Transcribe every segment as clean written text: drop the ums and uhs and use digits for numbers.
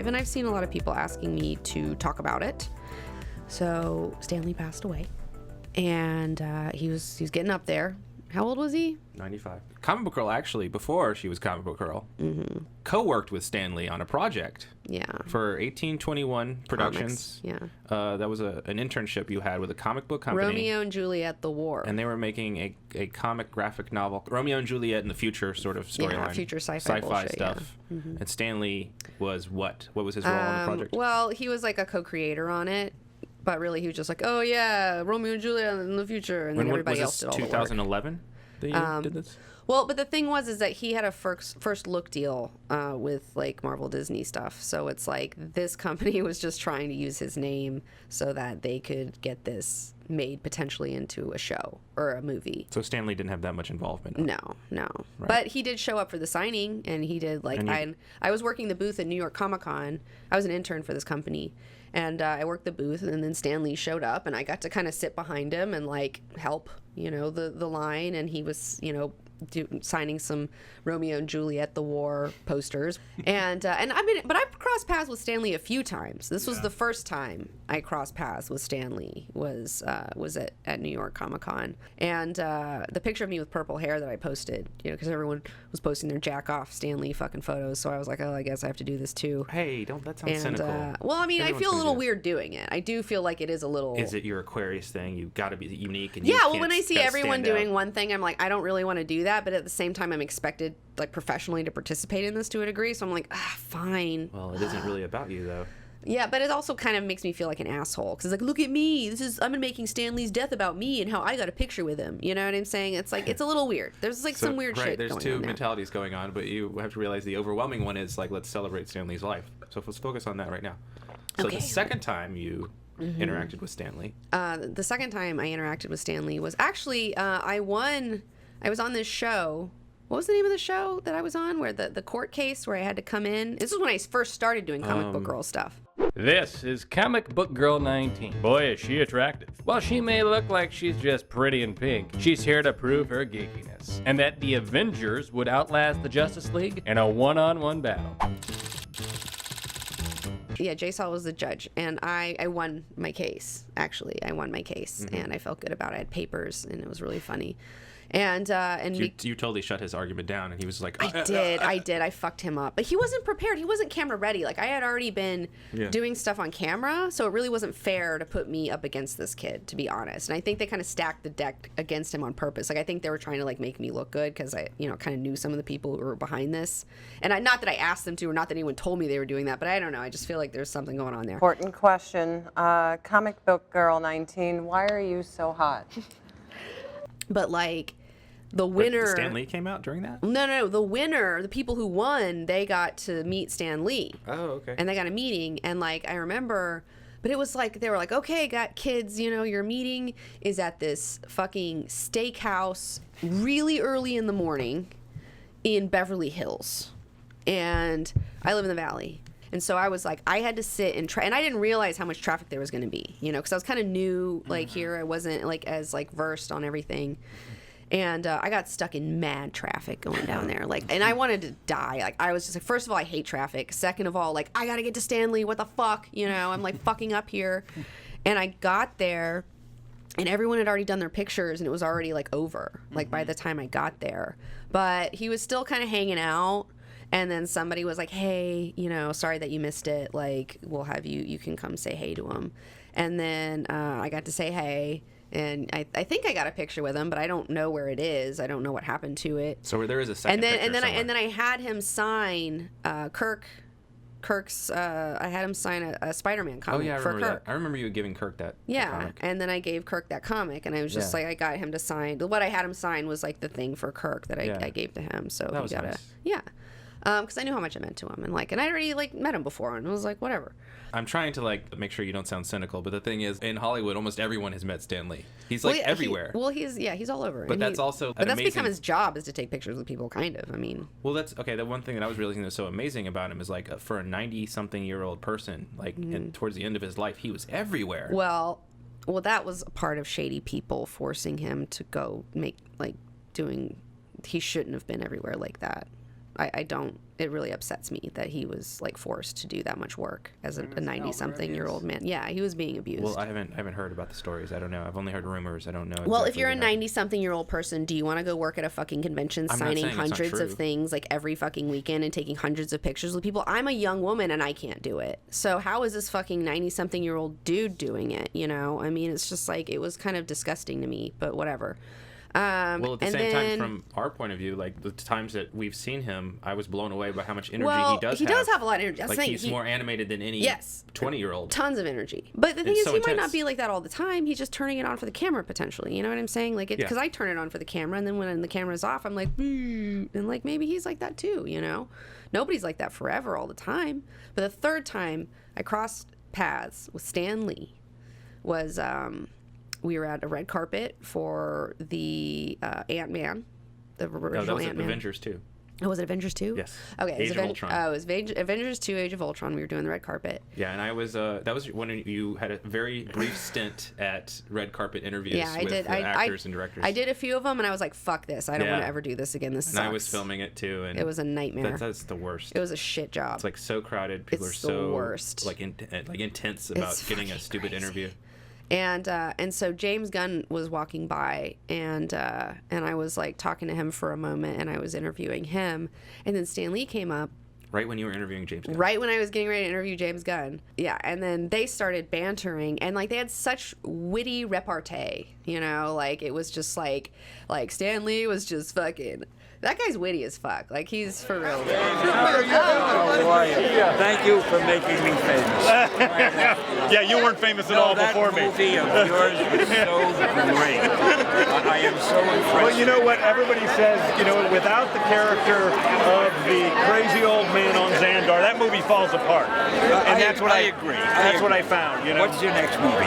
live, and I've seen a lot of people asking me to talk about it. So Stan Lee passed away, and he was getting up there. How old was he? 95. Comic Book Girl, actually, before she was Comic Book Girl, co-worked with Stan Lee on a project. Yeah. For 1821 Productions. Comics, yeah. That was an internship you had with a comic book company. Romeo and Juliet, The War. And they were making a comic graphic novel, Romeo and Juliet in the future sort of storyline. Yeah, future sci-fi bullshit, stuff. Yeah. Mm-hmm. And Stan Lee was what? What was his role on the project? Well, he was like a co-creator on it. But really, he was just like, oh, yeah, Romeo and Juliet in the future. And then everybody else did all the work. 2011 that you did this? Well, but the thing was that he had a first look deal with, like, Marvel Disney stuff. So it's like this company was just trying to use his name so that they could get this made potentially into a show or a movie. So Stan Lee didn't have that much involvement? No. Right. But he did show up for the signing, and he did, like, I was working the booth at New York Comic Con. I was an intern for this company. And I worked the booth, and then Stan Lee showed up, and I got to kind of sit behind him and, like, help, the line. And he was, signing some Romeo and Juliet, The War posters. And I mean, but I've crossed paths with Stan Lee a few times. This was the first time I crossed paths with Stan Lee was at New York Comic Con. And the picture of me with purple hair that I posted, because everyone was posting their jack off Stan Lee fucking photos. So I was like, oh, I guess I have to do this too. That sounds cynical. Well, I mean, I feel a little weird doing it. I do feel like it is a little. Is it your Aquarius thing? You've got to be unique. And yeah, well, when I see everyone doing one thing, I'm like, I don't really want to do that. But at the same time, I'm expected, like, professionally to participate in this to a degree. So I'm like, fine. Well, it isn't really about you, though. Yeah, but it also kind of makes me feel like an asshole. Because it's like, look at me. I've been making Stan Lee's death about me and how I got a picture with him. You know what I'm saying? It's like, it's a little weird. There's, like, some weird shit going on. There's two mentalities going on, but you have to realize the overwhelming one is, like, let's celebrate Stan Lee's life. So let's focus on that right now. So the second time you interacted with Stan Lee. The second time I interacted with Stan Lee was actually, I was on this show. What was the name of the show that I was on? Where the court case where I had to come in. This is when I first started doing comic book girl stuff. This is Comic Book Girl 19. Boy, is she attractive. While she may look like she's just pretty in pink, she's here to prove her geekiness. And that the Avengers would outlast the Justice League in a one-on-one battle. Yeah, Jay Saul was the judge, and I won my case, actually. I won my case, and I felt good about it. I had papers, and it was really funny. And you totally shut his argument down, and he was like, I did. I fucked him up. But he wasn't prepared. He wasn't camera ready. Like, I had already been doing stuff on camera, so it really wasn't fair to put me up against this kid, to be honest. And I think they kind of stacked the deck against him on purpose. Like, I think they were trying to, like, make me look good because I, kind of knew some of the people who were behind this. And not that I asked them to, or not that anyone told me they were doing that, but I don't know. I just feel like there's something going on there. Important question. Comic Book Girl 19, why are you so hot? But, like, the winner. But Stan Lee came out during that? No. The winner, the people who won, they got to meet Stan Lee. Oh, okay. And they got a meeting, and, like, I remember, but it was like, they were like, okay, got kids, your meeting is at this fucking steakhouse really early in the morning in Beverly Hills. And I live in the Valley. And so I was like, I had to sit and try, and I didn't realize how much traffic there was going to be, because I was kind of new, like, here. I wasn't, like, as, like, versed on everything. And I got stuck in mad traffic going down there. Like, and I wanted to die. Like, I was just like, first of all, I hate traffic. Second of all, like, I got to get to Stanley. What the fuck? I'm like fucking up here. And I got there, and everyone had already done their pictures, and it was already, like, over, like, by the time I got there. But he was still kind of hanging out. And then somebody was like, hey, sorry that you missed it. Like, we'll have you can come say hey to him. And then I got to say hey. And I think I got a picture with him, but I don't know where it is. I don't know what happened to it. So there is a second picture and then I had him sign Kirk's. I had him sign a Spider-Man comic. Oh yeah, I for remember Kirk. that. I remember you giving Kirk that. Yeah, comic. and then I gave Kirk that comic, and I was just like, I got him to sign. What I had him sign was, like, the thing for Kirk that I gave to him. So that was nice. Yeah. Because I knew how much it meant to him, and I already, like, met him before, and I was like, whatever. I'm trying to, like, make sure you don't sound cynical, but the thing is, in Hollywood, almost everyone has met Stan Lee. He's everywhere. He's all over. But that's also but that's become his job, is to take pictures with people, kind of. I mean. Well, that's okay. The one thing that I was realizing that's so amazing about him is, like, for a 90-something-year-old person, like, and towards the end of his life, he was everywhere. Well, that was a part of shady people forcing him to go make, like, doing. He shouldn't have been everywhere like that. I don't. It really upsets me that he was like forced to do that much work as a 90-something-year-old man. Yeah, he was being abused. Well, I haven't heard about the stories. I don't know. I've only heard rumors. I don't know. Well, if exactly you're a what happened. 90-something-year-old person, do you want to go work at a fucking convention I'm not signing saying it's not hundreds of true. things like every fucking weekend and taking hundreds of pictures with people? I'm a young woman and I can't do it. So how is this fucking 90-something-year-old dude doing it? You know, I mean, it's just like, it was kind of disgusting to me, but whatever. Well, at the and same then- time, from our point of view, like the times that we've seen him, I was blown away by how much energy Well, he does. he does have a lot of energy. That's Like the thing. he's He- more animated than any Yes. 20-year-old. Tons of energy. But the thing It's is, so he might intense. not be like that all the time. He's just turning it on for the camera potentially. You know what I'm saying? Like, because Yeah. I turn it on for the camera, and then when the camera's off, I'm like, and like maybe he's like that too. You know, nobody's like that forever all the time. But the third time I crossed paths with Stan Lee was we were at a red carpet for the Ant-Man, the No, original that was Ant-Man. Avengers 2. Oh, was it Avengers 2? Yes. Okay. Age of Ultron. Oh, it was Avengers 2, Age of Ultron. We were doing the red carpet. Yeah, and I was that was when you had a very brief stint at red carpet interviews Yeah, I with did. the actors and directors. I did a few of them, and I was like, "Fuck this! I don't want Yeah. to ever do this again. This and sucks." I was filming it too, and It was a nightmare. That's the worst. It was a shit job. It's like so crowded. People It's are the so worst. like intense about It's getting a fucking stupid crazy. interview. And so James Gunn was walking by, and I was like talking to him for a moment, and I was interviewing him, and then Stan Lee came up. Right when you were interviewing James Gunn. Right when I was getting ready to interview James Gunn. Yeah, and then they started bantering, and like they had such witty repartee, you know, like it was just like Stan Lee was just fucking, that guy's witty as fuck. Like he's for real. How are you? Thank you for making me famous. Yeah, you weren't famous at all before me. That movie of yours was so great. I am so impressed. Well, you know what everybody says, you know, without the character of the crazy old man on Xandar, that movie falls apart. And that's what I agree. That's what I found, you know. What's your next movie?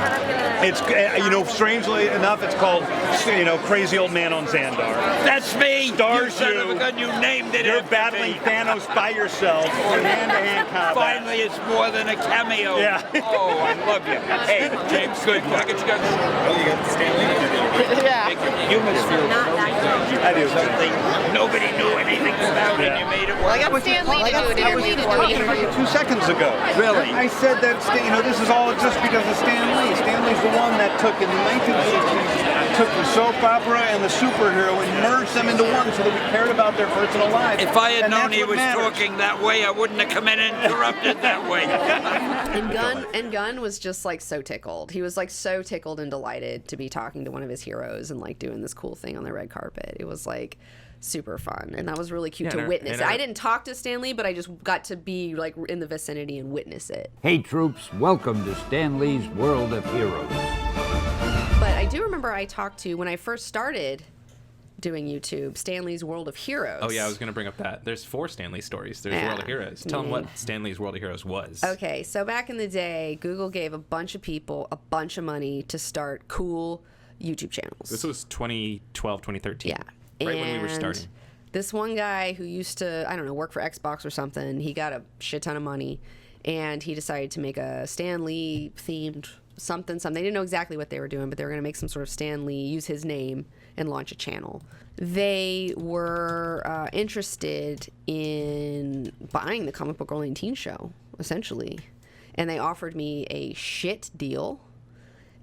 It's, you know, strangely enough, it's called, you know, Crazy Old Man on Xandar. That's me. Stars you son of a you. gun. You named it. You're after battling me. Thanos by yourself in hand-to-hand combat. Finally, it's more than a cameo. Yeah. Oh, I love you. Hey, James, good. Can I get you guys? Oh, you got the Stanley? Yeah. You must feel I do. something nobody knew anything about, and you made it work. I got Stan Lee to do it. I was just talking about you 2 seconds ago. Really? I said that, you know, this is all just because of Stan Lee. Stan Lee's the one that took, in the 1960s, took the soap opera and the superhero and merged them into one so that we cared about their personal lives. If I had And known that's he what was matters. talking that way, I wouldn't have come in and interrupted that way. And Gunn was just like so tickled. He was like so tickled and delighted to be talking to one of his heroes and like doing this cool thing on the red carpet. It was like super fun, and that was really cute Yeah, to witness. and I didn't talk to Stan Lee, but I just got to be like in the vicinity and witness it. Hey troops, welcome to Stan Lee's World of Heroes. But I do remember I talked to, when I first started doing YouTube, Stan Lee's World of Heroes. Oh yeah, I was going to bring up that. There's 4 Stanley stories. There's Yeah. World of Heroes. Tell them what Stanley's World of Heroes was. Okay, so back in the day, Google gave a bunch of people a bunch of money to start cool YouTube channels. This was 2012, 2013. Yeah. Right when we were And starting. This one guy who used to, I don't know, work for Xbox or something, he got a shit ton of money, and he decided to make a Stan Lee themed something. They didn't know exactly what they were doing, but they were going to make some sort of Stan Lee, use his name, and launch a channel. They were interested in buying the Comic Book Girl 19 show, essentially. And they offered me a shit deal.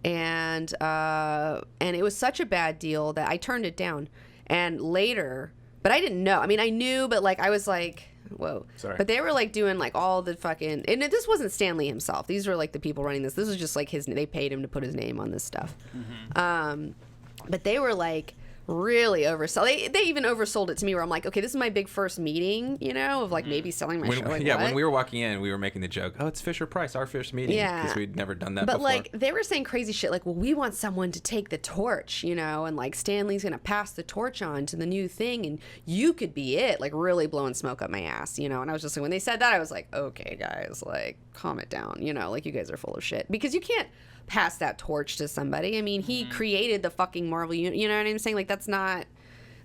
And it was such a bad deal that I turned it down. And later, but I didn't know. I mean, I knew, but like I was like, whoa. Sorry. But they were like doing like all the fucking, and this wasn't Stan Lee himself. These were like the people running this. This was just like they paid him to put his name on this stuff. But they were like really oversold. They even oversold it to me where I'm like, okay, this is my big first meeting, you know, of like maybe selling my show. Like, when what? we were walking in, we were making the joke, oh, it's Fisher Price, our first meeting. Yeah. Because we'd never done that But before. like they were saying crazy shit like, well, we want someone to take the torch, you know, and like Stan Lee's gonna pass the torch on to the new thing, and you could be it, like really blowing smoke up my ass, you know. And I was just like, when they said that, I was like, okay, guys, like calm it down, you know, like you guys are full of shit, because you can't pass that torch to somebody. I mean, he created the fucking Marvel you know what I'm saying? Like that's not.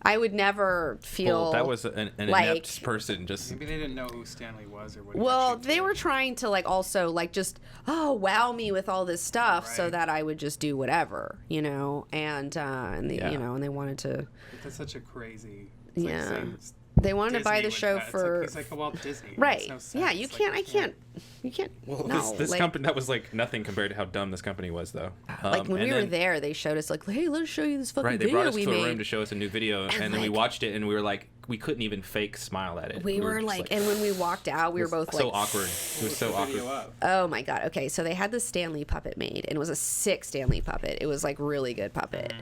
I would never feel well, that was an like, inept person just. Maybe they didn't know who Stanley was or what. well, they were trying to like also like just wow me with all this stuff so Right. that I would just do whatever, you know, and they, Yeah. you know, and they wanted to. That's such a crazy. Yeah. They wanted to buy the Disney show would- it's for like, he's like a Walt Disney. It right. makes no sense. Yeah, you Like, can't. I can't. You can't. Well, no, this like, company, that was like nothing compared to how dumb this company was, though. like when and we were then- there, they showed us like, hey, let's show you this fucking Right, they video brought us we to a made. room to show us a new video, and then we like- watched it, and we were like, we couldn't even fake smile at it. We were just like, and when we walked out, we were both so like, awkward. It was so awkward. Video up. oh my god. Okay, so they had the Stanley puppet made, and it was a sick Stanley puppet. It was like really good puppet.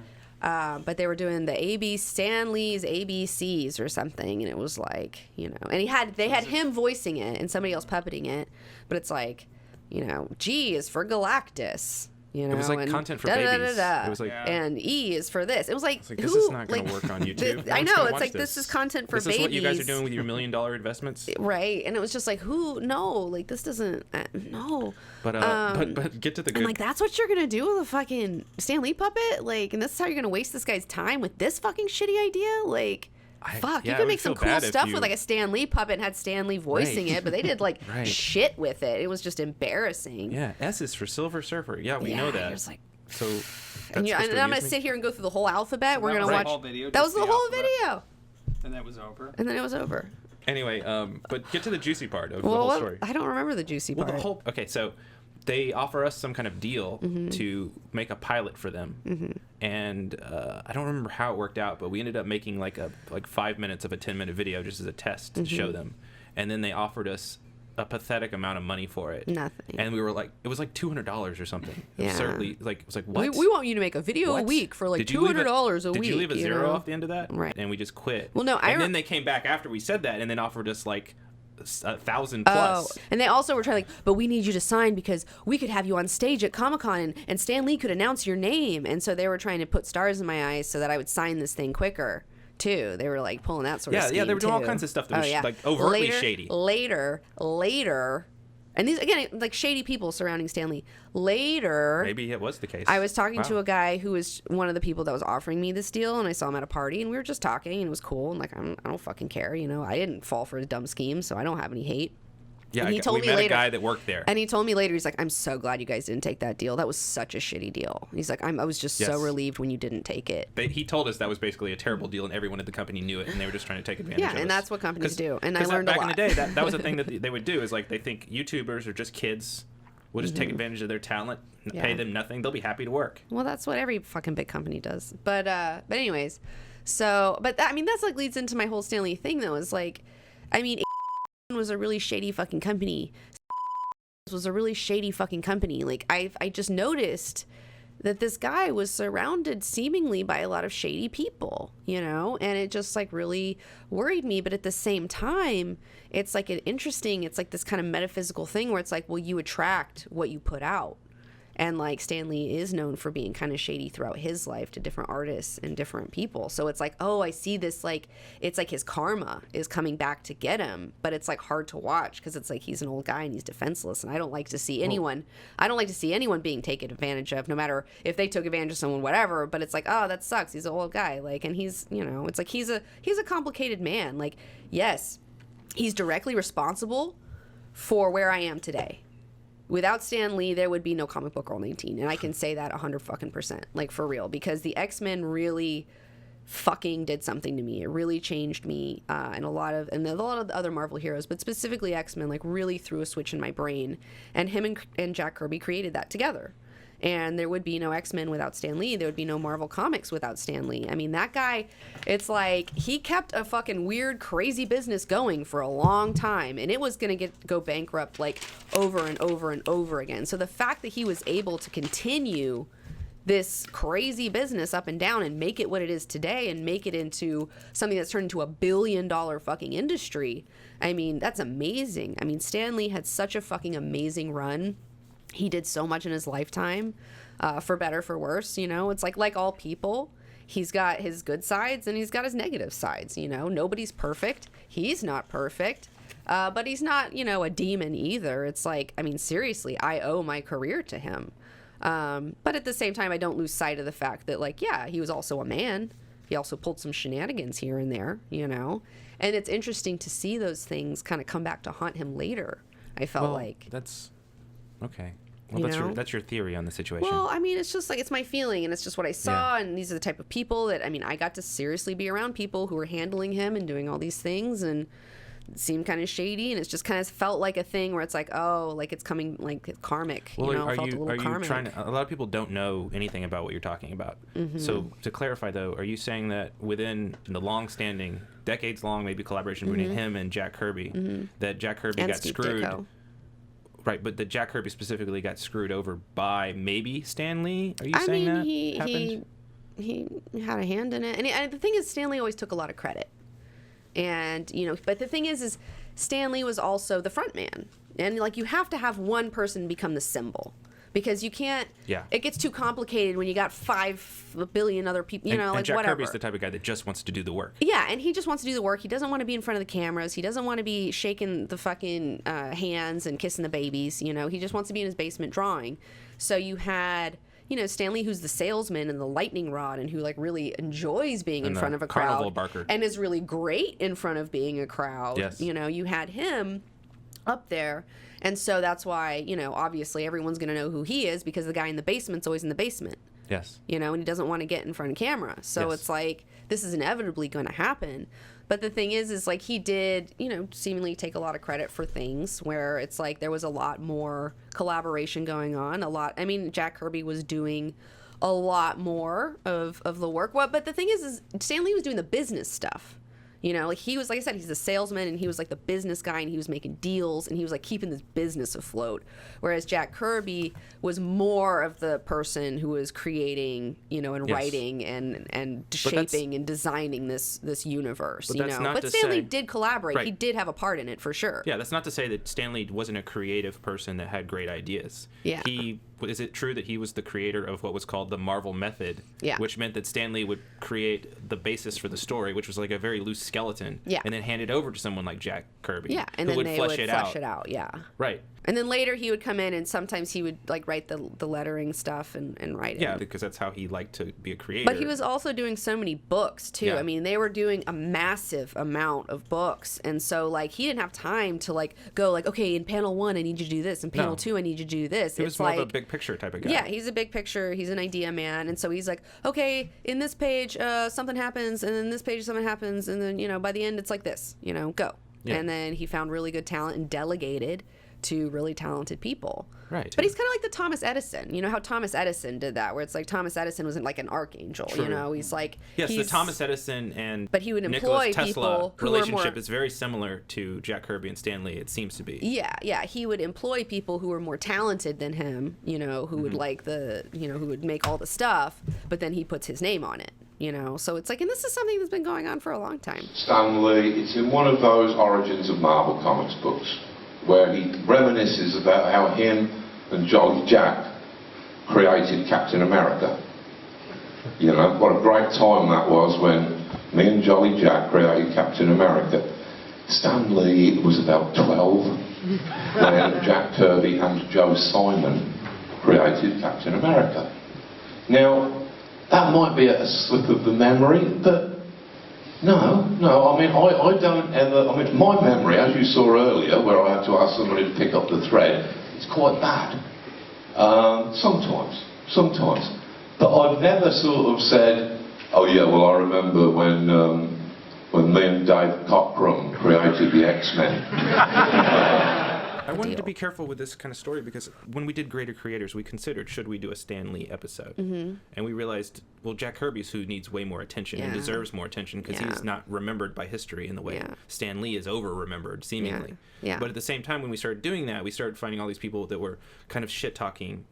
But they were doing the Stanley's ABCs or something, and it was like, you know, and they had him voicing it and somebody else puppeting it, but it's like, you know, G is for Galactus. You know, It was like and content for da-da-da-da-da. babies. It was like, Yeah. and E is for this. It was like, it's like this who, is not going like, to work on YouTube. No I one's know. gonna It's watch like this is content for this babies. is what you guys are doing with your $1 million investments. Right, and it was just like, who? No, like this doesn't. No. But get to the I'm good. like, that's what you're gonna do with a fucking Stan Lee puppet, like, and this is how you're gonna waste this guy's time with this fucking shitty idea, like. Fuck, yeah, you I could would make some feel cool bad if stuff you- with like a Stan Lee puppet and had Stan Lee voicing Right. it, but they did like Right. shit with it. It was just embarrassing. Yeah, S is for Silver Surfer. Yeah, we know you're that. just like, So. and, that's I'm supposed to gonna amuse me? sit here and go through the whole alphabet. We're that gonna was the watch. whole video, That was just the the whole alphabet? video, And that was over. and then it was over. Anyway, but get to the juicy part of the Well, whole what- story. I don't remember the juicy Well, part. the whole okay, so they offer us some kind of deal Mm-hmm. to make a pilot for them, and I don't remember how it worked out, but we ended up making like 5 minutes of a 10-minute video just as a test to show Mm-hmm. them, and then they offered us a pathetic amount of money for it. Nothing. And we were like, it was like $200 or something. Yeah. Absurdly, like it was like what? we want you to make a video a What? week for like Did you leave $200 a week. Did you leave a zero know? off the end of that? Right. And we just quit. Well, no, and then they came back after we said that, and then offered us like 1,000 Oh, plus. and they also were trying like, but we need you to sign because we could have you on stage at Comic-Con and Stan Lee could announce your name. And so they were trying to put stars in my eyes so that I would sign this thing quicker too. They were like pulling that sort of scheme Yeah, they were doing all too. kinds of stuff that was yeah. like overtly shady. Later, and these again like shady people surrounding Stan Lee. Later, Maybe it was the case. I was talking to Wow. a guy who was one of the people that was offering me this deal, and I saw him at a party, and we were just talking, and it was cool, and like I don't fucking care, you know. I didn't fall for a dumb scheme, so I don't have any hate. Yeah, and he told we me met later, a guy that worked there. and he told me later, he's like, I'm so glad you guys didn't take that deal. That was such a shitty deal. He's like, I was just so Yes. relieved when you didn't take it. He told us that was basically a terrible deal, and everyone at the company knew it, and they were just trying to take advantage of Yeah, us. and that's what companies 'Cause- do. And I 'cause learned a back lot. in the day, that was the thing that they would do is like they think YouTubers are just kids. We'll just take advantage of their talent, pay Mm-hmm. Yeah. them nothing. They'll be happy to work. Well, that's what every fucking big company does. But anyways, so but that, I mean that's like leads into my whole Stanley thing though. Is like, I mean, was a really shady fucking company. Was a really shady fucking company. Like I just noticed that this guy was surrounded seemingly by a lot of shady people, you know, and it just like really worried me. But at the same time, it's like it's like this kind of metaphysical thing where it's like, well, you attract what you put out. And like Stanley is known for being kind of shady throughout his life to different artists and different people. So it's like, oh, I see this, like, it's like his karma is coming back to get him. But it's like hard to watch because it's like he's an old guy and he's defenseless. And I don't like to see anyone, being taken advantage of, no matter if they took advantage of someone, whatever. But it's like, oh, that sucks. He's an old guy. Like, and he's, you know, it's like he's a complicated man. Like, yes, he's directly responsible for where I am today. Without Stan Lee, there would be no Comic Book Girl 19, and I can say that 100%, like for real, because the X-Men really fucking did something to me. It really changed me, and a lot of the other Marvel heroes, but specifically X-Men, like really threw a switch in my brain. And him and Jack Kirby created that together. And there would be no X-Men without Stan Lee. There would be no Marvel Comics without Stan Lee. I mean, that guy, it's like he kept a fucking weird, crazy business going for a long time. And it was going to go bankrupt like over and over and over again. So the fact that he was able to continue this crazy business up and down and make it what it is today and make it into something that's turned into $1 billion fucking industry, I mean, that's amazing. I mean, Stan Lee had such a fucking amazing run. He did so much in his lifetime, for better, for worse, you know? It's like all people. He's got his good sides and he's got his negative sides, you know? Nobody's perfect. He's not perfect. But he's not, you know, a demon either. It's like, I mean, seriously, I owe my career to him. But at the same time, I don't lose sight of the fact that, like, yeah, he was also a man. He also pulled some shenanigans here and there, you know? And it's interesting to see those things kind of come back to haunt him later, I felt like. That's... Okay. Well, that's your theory on the situation. Well, I mean, it's just like, it's my feeling, and it's just what I saw, and these are the type of people that, I mean, I got to seriously be around people who were handling him and doing all these things, and it seemed kind of shady, and it's just kind of felt like a thing where it's like, oh, like it's coming, like karmic, well, you know, are felt you, a little karmic. trying to, a lot of people don't know anything about what you're talking about. So to clarify, though, are you saying that within the long-standing, decades-long, maybe collaboration between him and Jack Kirby, that Jack Kirby And got Steve screwed? Ditko. Right, but that Jack Kirby specifically got screwed over by maybe Stan Lee? Are you saying mean, that happened? he had a hand in it, and the thing is, Stan Lee always took a lot of credit, and but the thing is Stan Lee was also the front man, and like you have to have one person become the symbol. Because you can't. Yeah. It gets too complicated when you got 5 billion other people. You know, and like Jack whatever. Kirby's the type of guy that just wants to do the work. Yeah, and he just wants to do the work. He doesn't want to be in front of the cameras. He doesn't want to be shaking the fucking hands and kissing the babies. You know, he just wants to be in his basement drawing. So you had, Stan Lee, who's the salesman and the lightning rod, and who like really enjoys being in front of a carnival crowd, barker. and is really great in front of being a crowd. Yes. You had him up there. And so that's why, obviously everyone's going to know who he is, because the guy in the basement's always in the basement. Yes. And he doesn't want to get in front of camera. So Yes. it's like, this is inevitably going to happen. But the thing is like he did, seemingly take a lot of credit for things where it's like there was a lot more collaboration going on. Jack Kirby was doing a lot more of the work. But the thing is Stan Lee was doing the business stuff. Like he was, like I said, he's a salesman, and he was like the business guy, and he was making deals, and he was like keeping this business afloat. Whereas Jack Kirby was more of the person who was creating, and Yes. writing and shaping and designing this universe. But that's not But to Stan Lee say- did collaborate. Right. He did have a part in it for sure. Yeah, that's not to say that Stan Lee wasn't a creative person that had great ideas. Yeah. Is it true that he was the creator of what was called the Marvel Method? Yeah. Which meant that Stan Lee would create the basis for the story, which was like a very loose skeleton. Yeah. And then hand it over to someone like Jack Kirby. Yeah, and who then would they flesh would it flesh out. it out. Yeah. Right. And then later he would come in, and sometimes he would like write the lettering stuff and write it. Yeah, because that's how he liked to be a creator. But he was also doing so many books too. Yeah. I mean, they were doing a massive amount of books, and so like he didn't have time to like go like, okay, in panel 1 I need you to do this, in panel No. 2 I need you to do this. He was more of a big picture type of guy. Yeah, he's a big picture. He's an idea man, and so he's like, okay, in this page something happens, and then this page something happens, and then by the end it's like this. Go. Yeah. And then he found really good talent and delegated to really talented people. Right. But he's kind of like the Thomas Edison. You know how Thomas Edison did that, where it's like Thomas Edison wasn't like an archangel. True. He's like Yes, the he's, Thomas Edison and But he would Nikola employ Tesla people who were relationship more- is very similar to Jack Kirby and Stan Lee. It seems to be. Yeah. He would employ people who were more talented than him. Who Mm-hmm. would like who would make all the stuff, but then he puts his name on it. So it's like, and this is something that's been going on for a long time. Stan Lee, it's in one of those Origins of Marvel Comics books where he reminisces about how him and Jolly Jack created Captain America. What a great time that was when me and Jolly Jack created Captain America. Stan Lee was about 12 when Jack Kirby and Joe Simon created Captain America. Now, that might be a slip of the memory, but no, I don't ever, my memory, as you saw earlier, where I had to ask somebody to pick up the thread, it's quite bad. Sometimes. But I've never sort of said, oh yeah, well I remember when me and Dave Cockrum created the X-Men. I wanted to be careful with this kind of story because when we did Greater Creators, we considered, should we do a Stan Lee episode? Mm-hmm. And we realized, well, Jack Kirby's who needs way more attention and deserves more attention because he's not remembered by history in the way Stan Lee is over-remembered, seemingly. Yeah. But at the same time, when we started doing that, we started finding all these people that were kind of shit-talking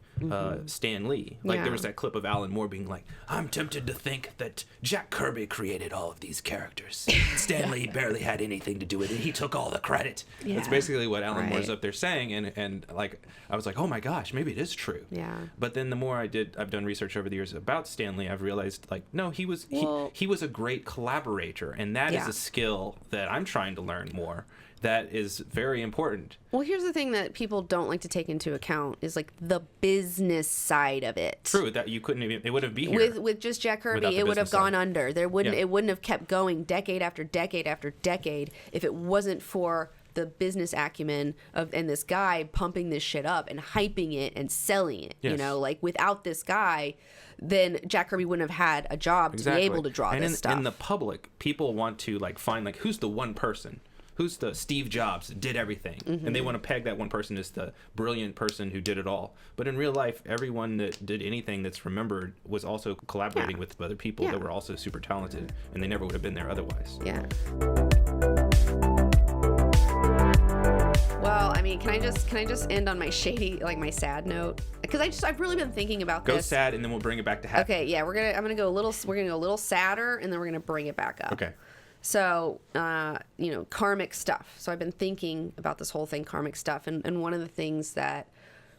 Stan Lee. Like there was that clip of Alan Moore being like, I'm tempted to think that Jack Kirby created all of these characters. Stan Lee barely had anything to do with it. He took all the credit. Yeah. That's basically what Alan Moore's up there saying, and like I was like, oh my gosh, maybe it is true. Yeah. But then the more I've done research over the years about Stan Lee, I've realized like no, he was a great collaborator, and that is a skill that I'm trying to learn more. That is very important. Well, here's the thing that people don't like to take into account is like the business side of it. True, that you couldn't even, it wouldn't be here. With just Jack Kirby, without the it would have business gone side. under. It wouldn't have kept going decade after decade after decade if it wasn't for the business acumen and this guy pumping this shit up and hyping it and selling it. Yes. You know, like without this guy, then Jack Kirby wouldn't have had a job to be able to draw this stuff. In the public, people want to like find like who's the one person. Who's the Steve Jobs that did everything? And they want to peg that one person as the brilliant person who did it all. But in real life, everyone that did anything that's remembered was also collaborating with other people that were also super talented, and they never would have been there otherwise. Yeah. Well, I mean, can I just end on my shady, like my sad note? Because I've really been thinking about this. Go sad, and then we'll bring it back to happy. Okay, yeah, we're gonna go a little sadder, and then we're gonna bring it back up. Okay. So, karmic stuff. So I've been thinking about this whole thing, karmic stuff. And one of the things that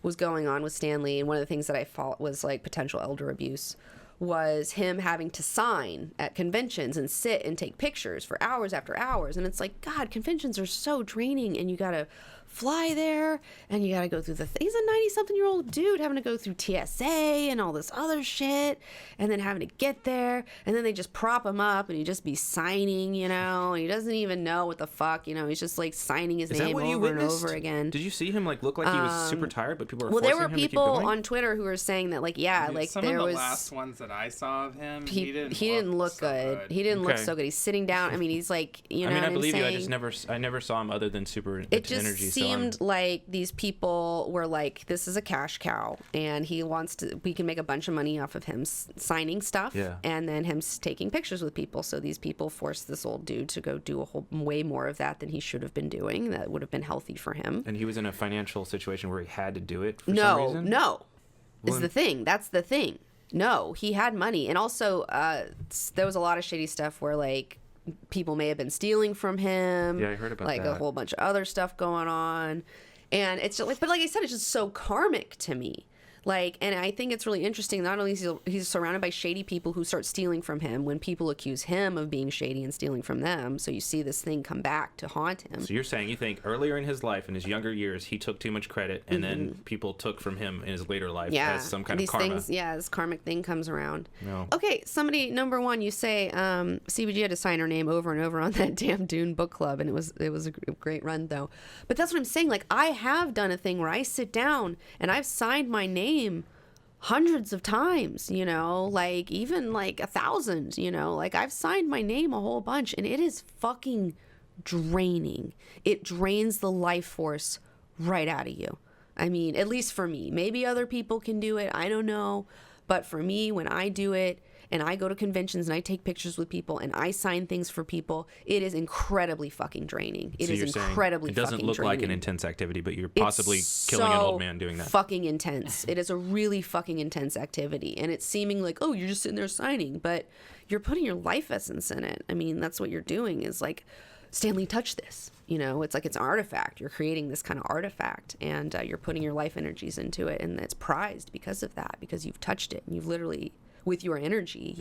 was going on with Stan Lee, and one of the things that I thought was like potential elder abuse, was him having to sign at conventions and sit and take pictures for hours after hours. And it's like, God, conventions are so draining, and you got to fly there, and you got to go through he's a 90-something-year-old dude having to go through TSA and all this other shit, and then having to get there, and then they just prop him up, and he just be signing, and he doesn't even know what the fuck, he's just like signing his name over and over again. Did you see him like look like he was super tired, but people were there forcing were him to keep people going? on Twitter who were saying that like, yeah, like some there of the was last ones that I saw of him, he didn't look so good. He didn't look Okay. so good. He's sitting down. I mean, he's like, I mean, what I I'm believe you. saying? I never saw him other than super It into just energy. seemed like these people were like, this is a cash cow, and we can make a bunch of money off of him signing stuff, and then him taking pictures with people. So these people forced this old dude to go do way more of that than he should have been doing. That would have been healthy for him. And he was in a financial situation where he had to do it for some reason? No, is the thing. That's the thing. No, he had money. And also, there was a lot of shady stuff where, like, people may have been stealing from him. Yeah, I heard about like, that. a whole bunch of other stuff going on. And it's just like, but like I said, it's just so karmic to me. Like, and I think it's really interesting. Not only is he's surrounded by shady people who start stealing from him when people accuse him of being shady and stealing from them. So you see this thing come back to haunt him. So you're saying you think earlier in his life, in his younger years, he took too much credit, and then people took from him in his later life as some kind of karma. Things, this karmic thing comes around. No. Okay, somebody, number one, you say CBG had to sign her name over and over on that damn Dune book club, and it was a great run though. But that's what I'm saying. Like, I have done a thing where I sit down and I've signed my name hundreds of times, like even like 1,000, like I've signed my name a whole bunch, and it is fucking draining. It drains the life force right out of you. I mean, at least for me. Maybe other people can do it. I don't know. But for me, when I do it, and I go to conventions and I take pictures with people and I sign things for people, it is incredibly fucking draining. It is incredibly fucking draining. It doesn't look like an intense activity, but you're possibly killing an old man doing that. Fucking intense. It is a really fucking intense activity. And it's seeming like, oh, you're just sitting there signing, but you're putting your life essence in it. I mean, that's what you're doing is like, Stan Lee touched this. It's like it's an artifact. You're creating this kind of artifact, and you're putting your life energies into it, and it's prized because of that, because you've touched it, and you've literally, with your energy,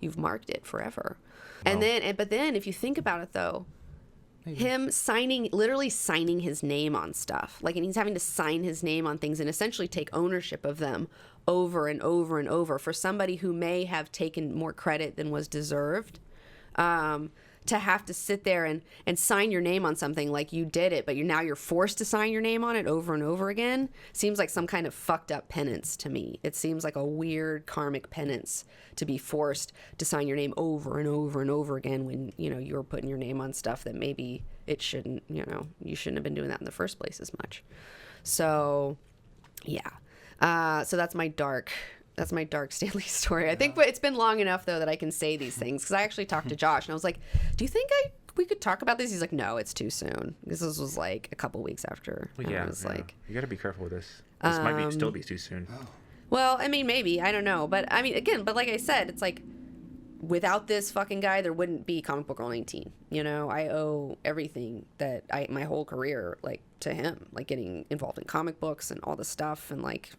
you've marked it forever. Wow. But then if you think about it though, him literally signing his name on stuff, like, and he's having to sign his name on things and essentially take ownership of them over and over and over for somebody who may have taken more credit than was deserved. To have to sit there and sign your name on something like you did it, but you're forced to sign your name on it over and over again, seems like some kind of fucked up penance to me. It seems like a weird karmic penance to be forced to sign your name over and over and over again when, you're putting your name on stuff that maybe it shouldn't, you shouldn't have been doing that in the first place as much. So, yeah. So that's my dark Stan Lee story. I think it's been long enough, though, that I can say these things. Because I actually talked to Josh, and I was like, do you think we could talk about this? He's like, no, it's too soon. Because this was like a couple weeks after. Well, yeah, I was like, you got to be careful with this. This might still be too soon. Well, I mean, maybe. I don't know. But, I mean, again, like I said, it's like, without this fucking guy, there wouldn't be Comic Book Girl 19. I owe everything that my whole career, like, to him, like getting involved in comic books and all this stuff, and like,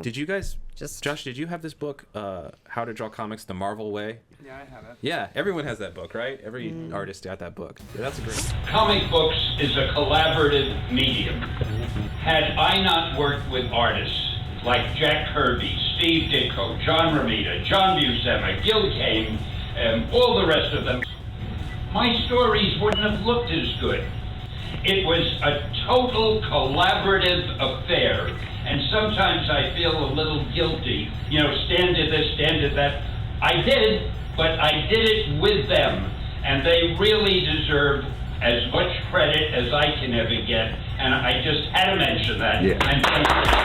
Did you guys Josh, did you have this book, How to Draw Comics the Marvel Way? Yeah, I have it. Yeah, everyone has that book, right? Every artist got that book. Yeah, that's a great. Comic books is a collaborative medium. Had I not worked with artists like Jack Kirby, Steve Ditko, John Romita, John Buscema, Gil Kane, all the rest of them, my stories wouldn't have looked as good. It was a total collaborative affair. And sometimes I feel a little guilty. You know, Stan did this, Stan did that. I did, but I did it with them. And they really deserve as much credit as I can ever get. And I just had to mention that. Yeah. And thank you.